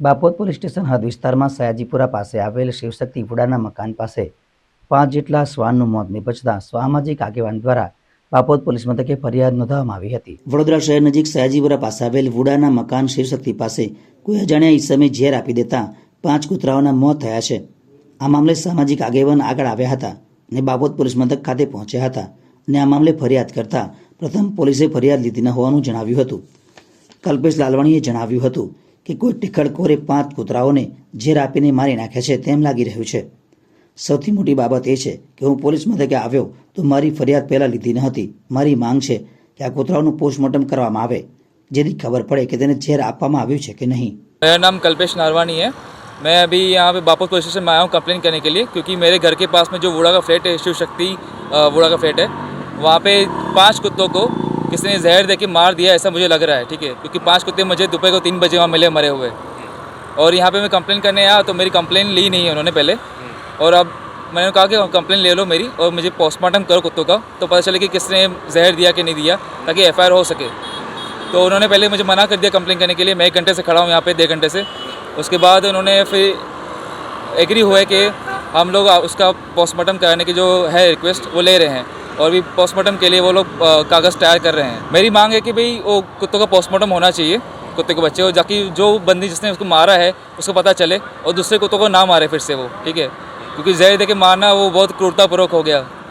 Bapod police station હદ વિસ્તારમાં સયાજીપુરા પાસે આવેલ શિવશક્તિ વુડાના મકાન પાસે 5 જેટલા શ્વાનનું મોત નિપજતા સામાજિક આગેવાન દ્વારા બાપોદ પોલીસ મથકે ફરિયાદ નોંધવામાં આવી હતી। વડોદરા શહેર નજીક સયાજીપુરા પાસે આવેલ વુડાના મકાન શિવશક્તિ પાસે કોઈ અજાણ્યા ઈસમે ઝેર આપી દેતા 5 કૂતરાઓના મોત થયા છે। આ મામલે સામાજિક આગેવાન આગળ આવ્યા હતા અને બાપોદ પોલીસ મથક ખાતે પહોંચ્યા હતા અને આ મામલે ફરિયાદ કરતા પ્રથમ પોલીસે ફરિયાદ લીધી ન હોવાનું જણાવ્યું હતું। કલ્પેશ લાલવાણીએ જણાવ્યું હતું કે કોઈ ટીખળખોરે 5 કૂતરાઓને ઝેર આપીને મારી નાખ્યા છે તેમ લાગી રહ્યું છે। સૌથી મોટી બાબત એ છે કે હું પોલીસ મથકે આવ્યો તો મારી ફરિયાદ પહેલાં લીધી ન હતી। મારી માંગ છે કે આ કૂતરાઓનું પોસ્ટમોર્ટમ કરવામાં આવે જેથી खबर पड़े कि તેને ઝેર આપવામાં આવ્યું છે કે નહીં। मेरा नाम कल्पेश नारवानी है। मैं अभी यहाँ पे बापू पुलिस स्टेशन में आया हूँ कंप्लेन करने के लिए, क्योंकि मेरे घर के पास में जो वुडा का फ्लैट है, शिव शक्ति वुडा का फ्लैट है, वहाँ पे 5 कुत्तों को किसी ने जहर दे के मार दिया ऐसा मुझे लग रहा है। ठीक है, क्योंकि 5 कुत्ते मुझे दोपहर को 3 बजे वहाँ मिले मरे हुए, और यहाँ पे मैं कंप्लेन करने आया तो मेरी कंप्लेन ली नहीं है उन्होंने पहले, और अब मैंने कहा कि कंप्लेन ले लो मेरी और मुझे पोस्टमार्टम करो कुत्तों का, तो पता चले कि किसने जहर दिया कि नहीं दिया, ताकि FIR हो सके। तो उन्होंने पहले मुझे मना कर दिया कंप्लेन करने के लिए। मैं 1 घंटे से खड़ा हूँ यहाँ पे, 1.5 घंटे से। उसके बाद उन्होंने फिर एग्री हुआ कि हम लोग उसका पोस्टमार्टम कराने की जो है रिक्वेस्ट वो ले रहे हैं, और भी पोस्टमार्टम के लिए वो लोग कागज़ तैयार कर रहे हैं। मेरी मांग है कि भाई वो कुत्तों का पोस्टमार्टम होना चाहिए, कुत्ते के बच्चे हो, ताकि जो बंदी जिसने उसको मारा है उसको पता चले और दूसरे कुत्तों को ना मारे फिर से वो। ठीक है, क्योंकि जहर दे के मारना वो बहुत क्रूरतापूर्वक हो गया।